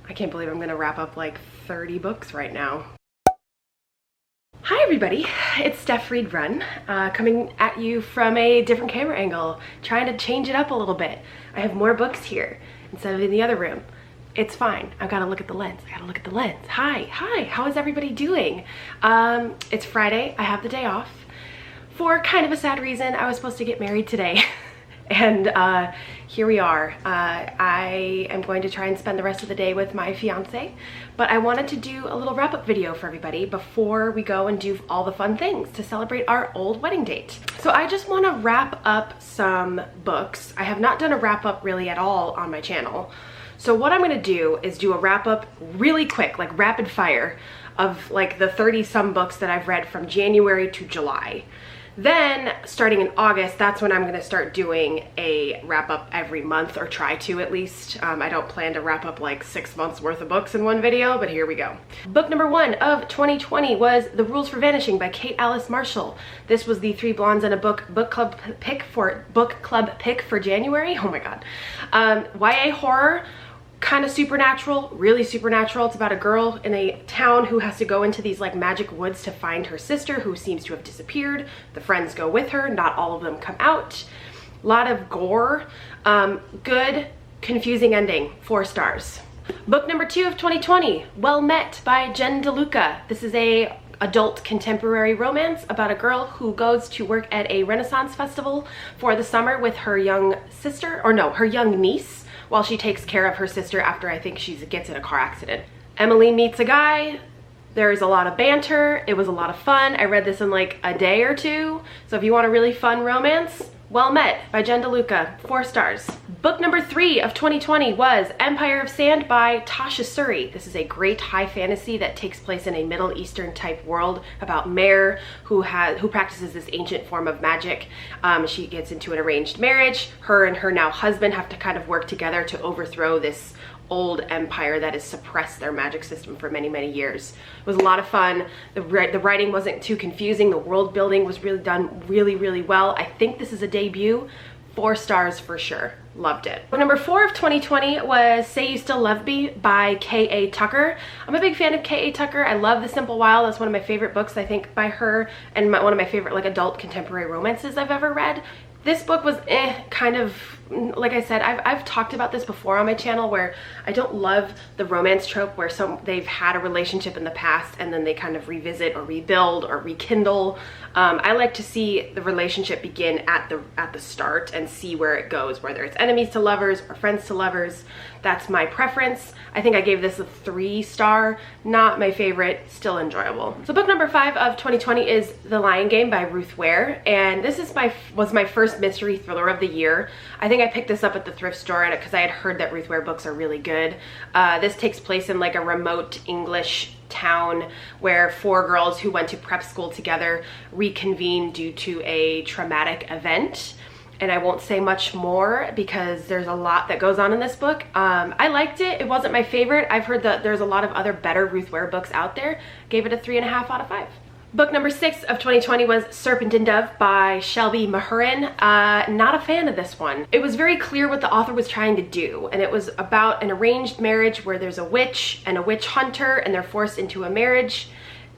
I can't believe I'm gonna wrap up like 30 books right now. Hi everybody, it's Steph Reed Run, coming at you from a different camera angle, trying to change it up a little bit. I have more books here instead of in the other room. It's fine. I gotta look at the lens. Hi, how is everybody doing? It's Friday. I have the day off for kind of a sad reason. I was supposed to get married today. And here we are. I am going to try and spend the rest of the day with my fiance, but I wanted to do a little wrap-up video for everybody before we go and do all the fun things to celebrate our old wedding date. So I just want to wrap up some books. I have not done a wrap-up really at all on my channel. So what I'm gonna do is do a wrap-up really quick, like rapid fire, of like the 30-some books that I've read from January to July. Then, starting in August, that's when I'm gonna start doing a wrap-up every month, or try to at least. I don't plan to wrap up like 6 months worth of books in one video, but here we go. Book number 1 of 2020 was The Rules for Vanishing by Kate Alice Marshall. This was the Three Blondes and a Book club pick for January. Oh my god. YA horror. Kind of supernatural, really supernatural. It's about a girl in a town who has to go into these like magic woods to find her sister who seems to have disappeared. The friends go with her, not all of them come out. A lot of gore, good, confusing ending, 4 stars. Book number 2 of 2020, Well Met by Jen DeLuca. This is a adult contemporary romance about a girl who goes to work at a Renaissance festival for the summer with her young sister, or no, her young niece, while she takes care of her sister after I think she gets in a car accident. Emily meets a guy. There's a lot of banter. It was a lot of fun. I read this in like a day or 2. So if you want a really fun romance, Well Met by Jen DeLuca, 4 stars. Book number 3 of 2020 was Empire of Sand by Tasha Suri. This is a great high fantasy that takes place in a Middle Eastern type world about Mare, who practices this ancient form of magic. She gets into an arranged marriage. Her and her now husband have to kind of work together to overthrow this old empire that has suppressed their magic system for many, many years. It was a lot of fun. The writing wasn't too confusing. The world building was really done really, really well. I think this is a debut. 4 stars for sure. Loved it. Book number 4 of 2020 was Say You Still Love Me by K.A. Tucker. I'm a big fan of K.A. Tucker. I love The Simple While. That's one of my favorite books, I think, by her, and one of my favorite like adult contemporary romances I've ever read. This book was kind of, like I said, I've talked about this before on my channel, where I don't love the romance trope where they've had a relationship in the past and then they kind of revisit or rebuild or rekindle. I like to see the relationship begin at the start and see where it goes, whether it's enemies to lovers or friends to lovers. That's my preference. I think I gave this a 3 star, not my favorite, still enjoyable. So book number 5 of 2020 is The Lion Game by Ruth Ware, and this is was my first mystery thriller of the year. I think I picked this up at the thrift store because I had heard that Ruth Ware books are really good. This takes place in like a remote English town where 4 girls who went to prep school together reconvene due to a traumatic event. And I won't say much more because there's a lot that goes on in this book. I liked it. It wasn't my favorite. I've heard that there's a lot of other better Ruth Ware books out there. Gave it a 3.5 out of 5. Book number 6 of 2020 was Serpent and Dove by Shelby Mahurin. Not a fan of this one. It was very clear what the author was trying to do, and it was about an arranged marriage where there's a witch and a witch hunter, and they're forced into a marriage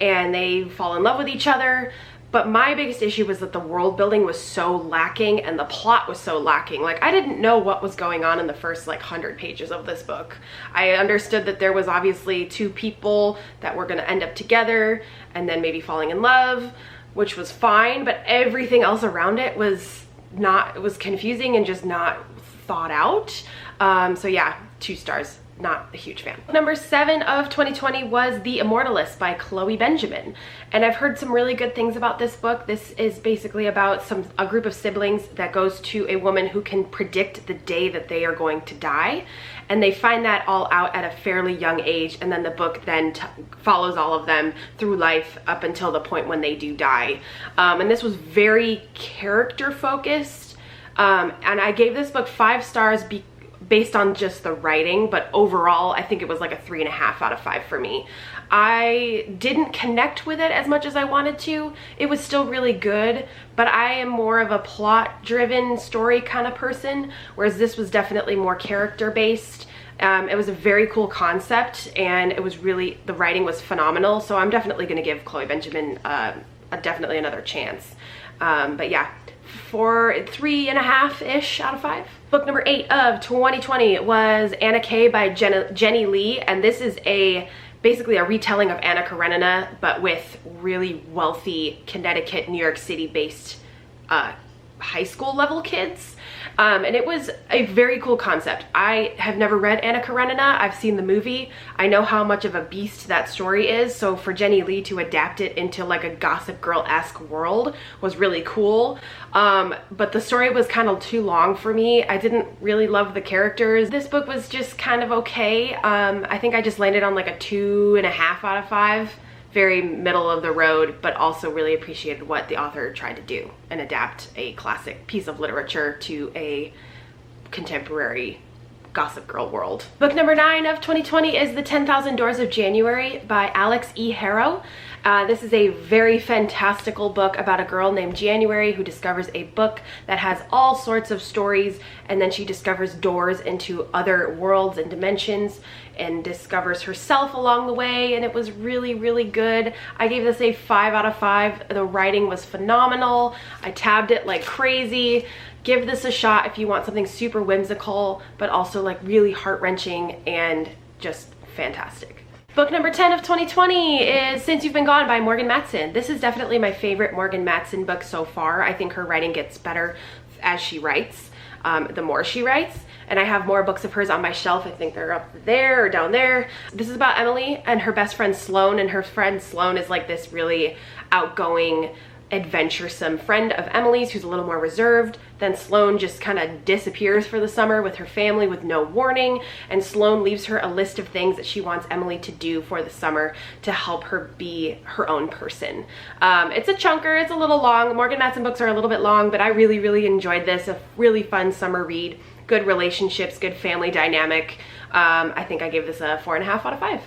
and they fall in love with each other. But my biggest issue was that the world building was so lacking and the plot was so lacking. Like, I didn't know what was going on in the first like 100 pages of this book. I understood that there was obviously 2 people that were gonna end up together and then maybe falling in love, which was fine, but everything else around it was not, it was confusing and just not thought out. So yeah, 2 stars. Not a huge fan. Number 7 of 2020 was The Immortalist by Chloe Benjamin, and I've heard some really good things about this book. This is basically about a group of siblings that goes to a woman who can predict the day that they are going to die, and they find that all out at a fairly young age, and then the book then follows all of them through life up until the point when they do die. And this was very character focused, and I gave this book 5 stars based on just the writing, but overall I think it was like a 3.5 out of 5 for me. I didn't connect with it as much as I wanted to. It was still really good, but I am more of a plot driven story kind of person, whereas this was definitely more character based. It was a very cool concept, and it was really, the writing was phenomenal, so I'm definitely going to give Chloe Benjamin definitely another chance. But yeah, for 3.5-ish out of 5. Book number 8 of 2020 was Anna K by Jenny Lee, and this is basically a retelling of Anna Karenina, but with really wealthy Connecticut, New York City based high school level kids. And it was a very cool concept. I have never read Anna Karenina. I've seen the movie. I know how much of a beast that story is, so for Jenny Lee to adapt it into like a Gossip Girl-esque world was really cool. But the story was kind of too long for me. I didn't really love the characters. This book was just kind of okay. I think I just landed on like a 2.5 out of 5. Very middle of the road, but also really appreciated what the author tried to do and adapt a classic piece of literature to a contemporary Gossip Girl world. Book number 9 of 2020 is The 10,000 Doors of January by Alex E. Harrow. This is a very fantastical book about a girl named January who discovers a book that has all sorts of stories, and then she discovers doors into other worlds and dimensions and discovers herself along the way, and it was really, really good. I gave this a 5 out of 5. The writing was phenomenal. I tabbed it like crazy. Give this a shot if you want something super whimsical, but also like really heart-wrenching and just fantastic. Book number 10 of 2020 is Since You've Been Gone by Morgan Matson. This is definitely my favorite Morgan Matson book so far. I think her writing gets better as she writes, the more she writes. And I have more books of hers on my shelf. I think they're up there or down there. This is about Emily and her best friend Sloane, and her friend Sloane is like this really outgoing, adventuresome friend of Emily's who's a little more reserved. Then Sloane just kind of disappears for the summer with her family with no warning, and Sloane leaves her a list of things that she wants Emily to do for the summer to help her be her own person. It's a chunker, it's a little long. Morgan Matson books are a little bit long, but I really, really enjoyed this. A really fun summer read. Good relationships, good family dynamic. I think I gave this a 4.5 out of 5.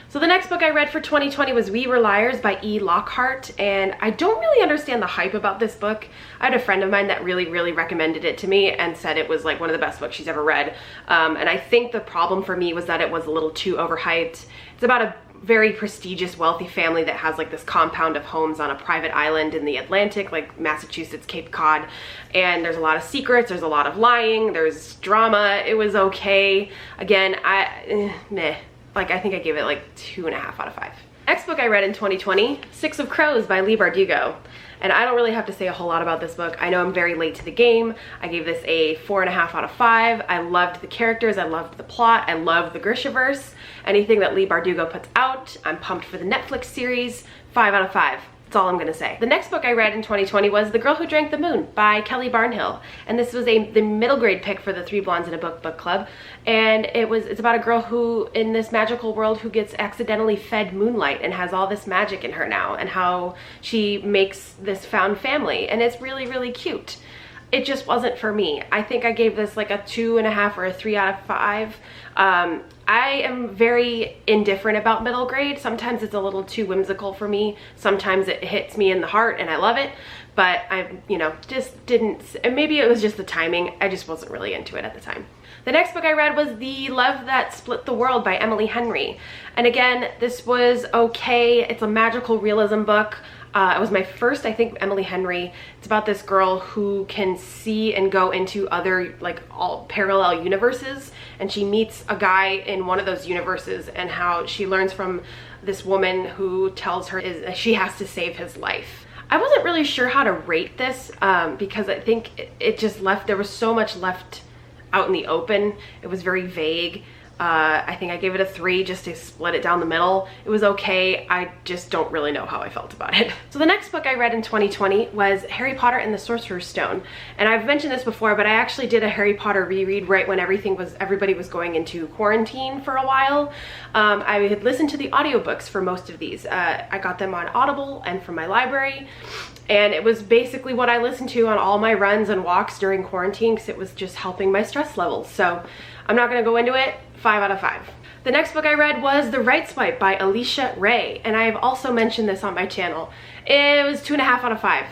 So the next book I read for 2020 was We Were Liars by E. Lockhart, and I don't really understand the hype about this book. I had a friend of mine that really, really recommended it to me and said it was like one of the best books she's ever read. And I think the problem for me was that it was a little too overhyped. It's about a very prestigious, wealthy family that has like this compound of homes on a private island in the Atlantic, like Massachusetts, Cape Cod. And there's a lot of secrets, there's a lot of lying, there's drama. It was okay. Again, meh. Like, I think I gave it like 2.5 out of 5. Next book I read in 2020, Six of Crows by Leigh Bardugo. And I don't really have to say a whole lot about this book. I know I'm very late to the game. I gave this a 4.5 out of 5. I loved the characters, I loved the plot, I loved the Grishaverse. Anything that Leigh Bardugo puts out, I'm pumped for the Netflix series. 5 out of 5. That's all I'm gonna say. The next book I read in 2020 was The Girl Who Drank the Moon by Kelly Barnhill. And this was the middle grade pick for the Three Blondes in a Book club. And it's about a girl who, in this magical world, who gets accidentally fed moonlight and has all this magic in her now, and how she makes this found family. And it's really, really cute. It just wasn't for me. I think I gave this like a 2.5 or a 3 out of 5. I am very indifferent about middle grade. Sometimes it's a little too whimsical for me. Sometimes it hits me in the heart and I love it. But I, just didn't, and maybe it was just the timing. I just wasn't really into it at the time. The next book I read was The Love That Split the World by Emily Henry. And again, this was okay. It's a magical realism book. It was my first, I think, Emily Henry. It's about this girl who can see and go into other, like, all parallel universes, and she meets a guy in one of those universes, and how she learns from this woman who tells her she has to save his life. I wasn't really sure how to rate this because I think it just there was so much left out in the open. It was very vague. I think I gave it a 3 just to split it down the middle. It was okay. I just don't really know how I felt about it. So the next book I read in 2020 was Harry Potter and the Sorcerer's Stone. And I've mentioned this before, but I actually did a Harry Potter reread right when everybody was going into quarantine for a while. I had listened to the audiobooks for most of these. I got them on Audible and from my library. And it was basically what I listened to on all my runs and walks during quarantine because it was just helping my stress levels. So I'm not gonna go into it. 5 out of 5. The next book I read was The Right Swipe by Alicia Ray, and I have also mentioned this on my channel. It was 2.5 out of 5.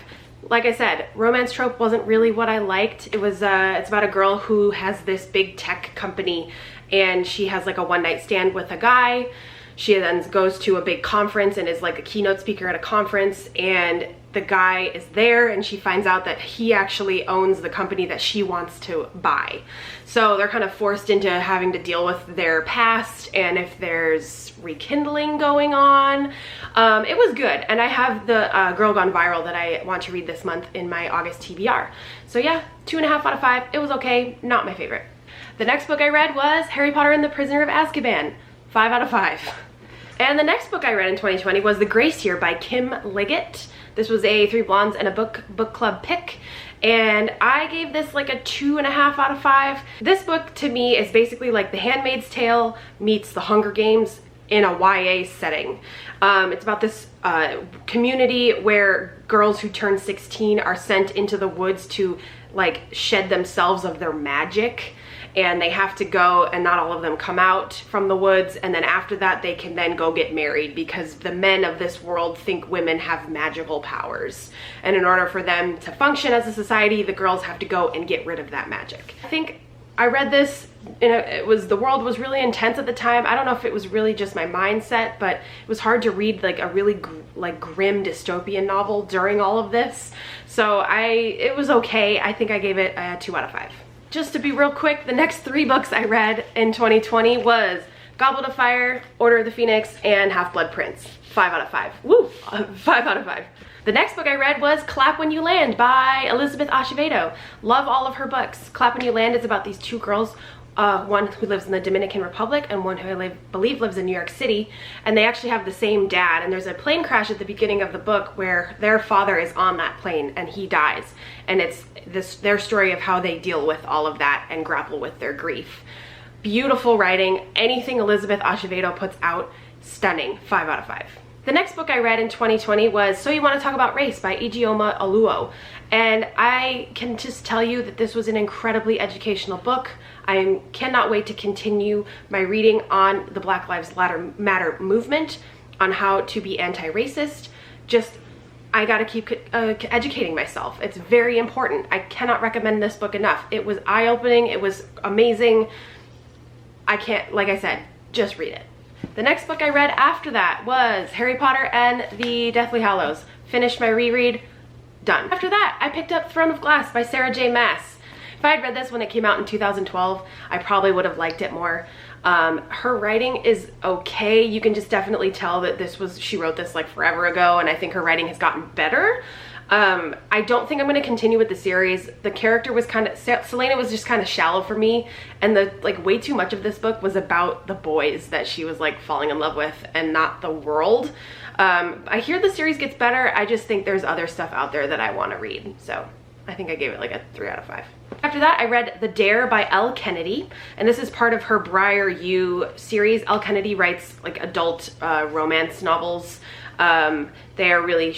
Like I said, romance trope wasn't really what I liked. It's about a girl who has this big tech company, and she has like a one-night stand with a guy. She then goes to a big conference and is like a keynote speaker at a conference, and the guy is there, and she finds out that he actually owns the company that she wants to buy. So they're kind of forced into having to deal with their past and if there's rekindling going on. It was good, and I have the Girl Gone Viral that I want to read this month in my August TBR. So yeah, 2.5 out of 5. It was okay, not my favorite. The next book I read was Harry Potter and the Prisoner of Azkaban, 5 out of 5. And the next book I read in 2020 was The Grace Year by Kim Liggett. This was a 3 Blondes and a book club pick, and I gave this like a 2.5 out of 5. This book to me is basically like The Handmaid's Tale meets The Hunger Games in a YA setting. It's about this community where girls who turn 16 are sent into the woods to like shed themselves of their magic, and they have to go, and not all of them come out from the woods, and then after that they can then go get married because the men of this world think women have magical powers, and in order for them to function as a society, the girls have to go and get rid of that magic. I think I read this, the world was really intense at the time. I don't know if it was really just my mindset, but it was hard to read like a really grim dystopian novel during all of this. So it was okay. I think I gave it a 2 out of 5. Just to be real quick, the next 3 books I read in 2020 was Goblet of Fire, Order of the Phoenix, and Half-Blood Prince. 5 out of 5. Woo! 5 out of 5. The next book I read was Clap When You Land by Elizabeth Acevedo. Love all of her books. Clap When You Land is about these 2 girls, one who lives in the Dominican Republic and one who I believe lives in New York City, and they actually have the same dad, and there's a plane crash at the beginning of the book where their father is on that plane and he dies, and it's their story of how they deal with all of that and grapple with their grief. Beautiful writing. Anything Elizabeth Acevedo puts out, stunning. 5 out of 5. The next book I read in 2020 was So You Want to Talk About Race by Ijeoma Oluo, and I can just tell you that this was an incredibly educational book. I cannot wait to continue my reading on the Black Lives Matter movement, on how to be anti-racist. I gotta keep educating myself. It's very important. I cannot recommend this book enough. It was eye-opening, it was amazing. I can't, like I said, just read it. The next book I read after that was Harry Potter and the Deathly Hallows. Finished my reread, done. After that, I picked up Throne of Glass by Sarah J. Maas. If I had read this when it came out in 2012, I probably would have liked it more. Her writing is okay. You can just definitely tell that she wrote this like forever ago, and I think her writing has gotten better. I don't think I'm going to continue with the series. The character was Selena was just kind of shallow for me, and way too much of this book was about the boys that she was like falling in love with and not the world. I hear the series gets better. I just think there's other stuff out there that I want to read. So I think I gave it like a 3 out of 5. After that, I read The Dare by Elle Kennedy, and this is part of her Briar U series. Elle Kennedy writes like adult romance novels. They are really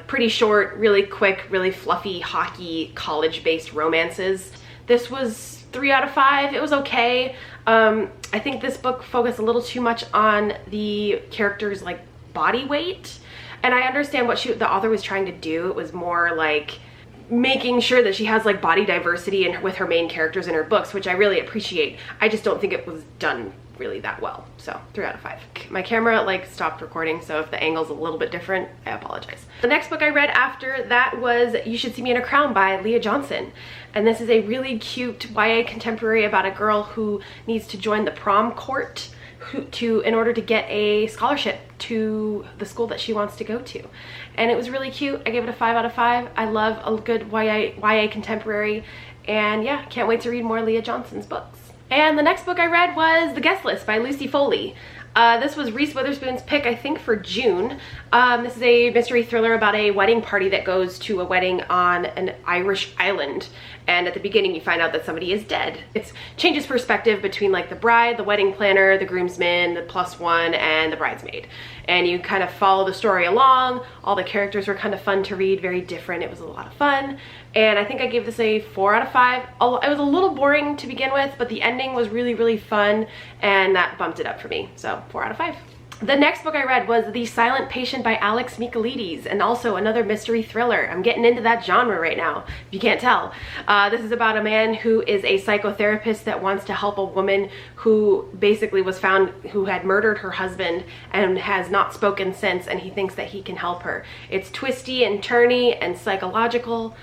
pretty short, really quick, really fluffy, hockey, college-based romances. This was 3 out of 5. It was okay. I think this book focused a little too much on the characters' like body weight, and I understand what the author was trying to do. It was more like making sure that she has like body diversity with her main characters in her books, which I really appreciate. I just don't think it was done really that well. So 3 out of 5. My camera stopped recording, so if the angle's a little bit different, I apologize. The next book I read after that was You Should See Me in a Crown by Leah Johnson, and this is a really cute YA contemporary about a girl who needs to join the prom court in order to get a scholarship to the school that she wants to go to. And it was really cute. I gave it a 5 out of 5. I love a good YA contemporary, and yeah, can't wait to read more Leah Johnson's books. And the next book I read was The Guest List by Lucy Foley. This was Reese Witherspoon's pick, I think, for June. This is a mystery thriller about a wedding party that goes to a wedding on an Irish island. And at the beginning, you find out that somebody is dead. It changes perspective between like the bride, the wedding planner, the groomsman, the +1, and the bridesmaid. And you kind of follow the story along. All the characters were kind of fun to read, very different. It was a lot of fun. And I think I gave this a 4 out of 5. It was a little boring to begin with, but the ending was really, really fun, and that bumped it up for me. So 4 out of 5. The next book I read was The Silent Patient by Alex Michaelides, and also another mystery thriller. I'm getting into that genre right now, if you can't tell. This is about a man who is a psychotherapist that wants to help a woman who basically was found who had murdered her husband and has not spoken since, and he thinks that he can help her. It's twisty and turny and psychological.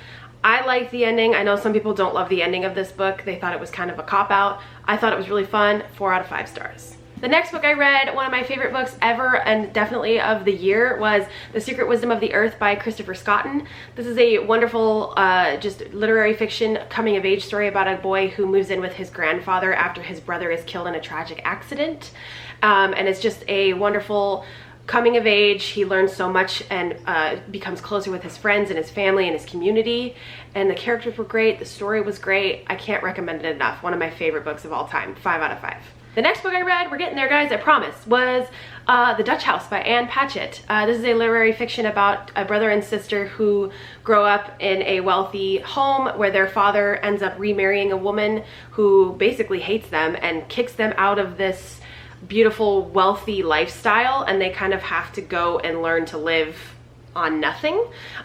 I like the ending. I know some people don't love the ending of this book. They thought it was kind of a cop-out. I thought it was really fun. 4 out of 5 stars. The next book I read, one of my favorite books ever and definitely of the year, was The Secret Wisdom of the Earth by Christopher Scotton. This is a wonderful just literary fiction coming of age story about a boy who moves in with his grandfather after his brother is killed in a tragic accident. And it's just a wonderful coming of age. He learns so much and becomes closer with his friends and his family and his community. And the characters were great. The story was great. I can't recommend it enough. One of my favorite books of all time. 5 out of 5. The next book I read, we're getting there guys, I promise, was The Dutch House by Anne Patchett. This is a literary fiction about a brother and sister who grow up in a wealthy home where their father ends up remarrying a woman who basically hates them and kicks them out of this beautiful, wealthy lifestyle, and they kind of have to go and learn to live on nothing.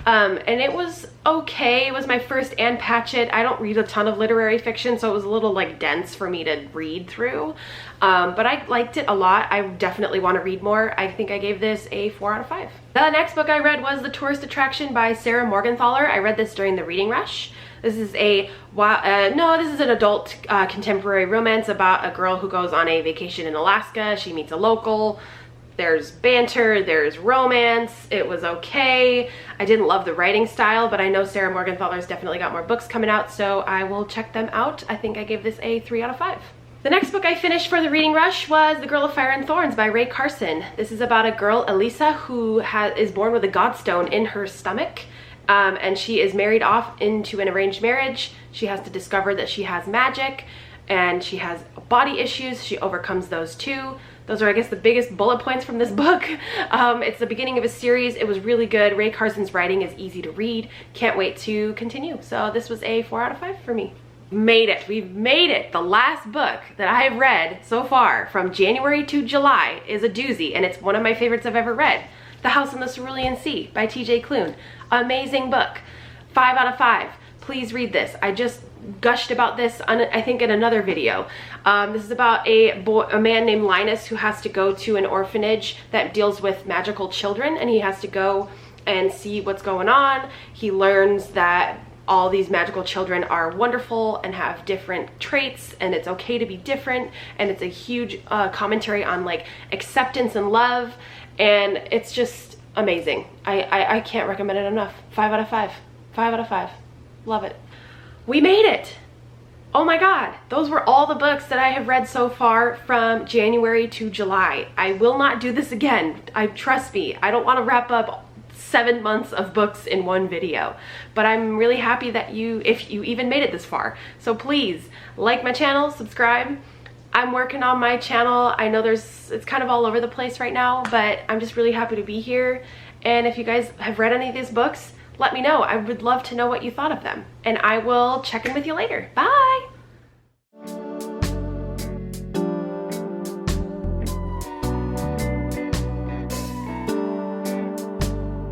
And it was okay. It was my first Anne Patchett. I don't read a ton of literary fiction, so it was a little like dense for me to read through. But I liked it a lot. I definitely want to read more. I think I gave this a 4 out of 5. The next book I read was The Tourist Attraction by Sarah Morgenthaler. I read this during the reading rush. This is an adult contemporary romance about a girl who goes on a vacation in Alaska. She meets a local. There's banter, there's romance. It was okay. I didn't love the writing style, but I know Sarah Morgenthaler's definitely got more books coming out, so I will check them out. I think I gave this a 3 out of 5. The next book I finished for the reading rush was The Girl of Fire and Thorns by Rae Carson. This is about a girl, Elisa, who is born with a godstone in her stomach. And she is married off into an arranged marriage. She has to discover that she has magic, and she has body issues. She overcomes those too. Those are, I guess, the biggest bullet points from this book. It's the beginning of a series. It was really good. Rae Carson's writing is easy to read. Can't wait to continue. So this was a 4 out of 5 for me. Made it. We've made it. The last book that I have read so far from January to July is a doozy, and it's one of my favorites I've ever read. The House on the Cerulean Sea by T.J. Klune. Amazing book. 5 out of 5. Please read this. I just gushed about this I think in another video. This is about a man named Linus who has to go to an orphanage that deals with magical children, and he has to go and see what's going on. He learns that all these magical children are wonderful and have different traits, and it's okay to be different, and it's a huge commentary on like acceptance and love, and it's just amazing. I can't recommend it enough. 5 out of 5. 5 out of 5. Love it. We made it. Oh my God, those were all the books that I have read so far from January to July. I will not do this again. Trust me, I don't want to wrap up 7 months of books in one video, but I'm really happy that if you even made it this far. So please like my channel, subscribe. I'm working on my channel. I know it's kind of all over the place right now, but I'm just really happy to be here. And if you guys have read any of these books, let me know. I would love to know what you thought of them. And I will check in with you later. Bye!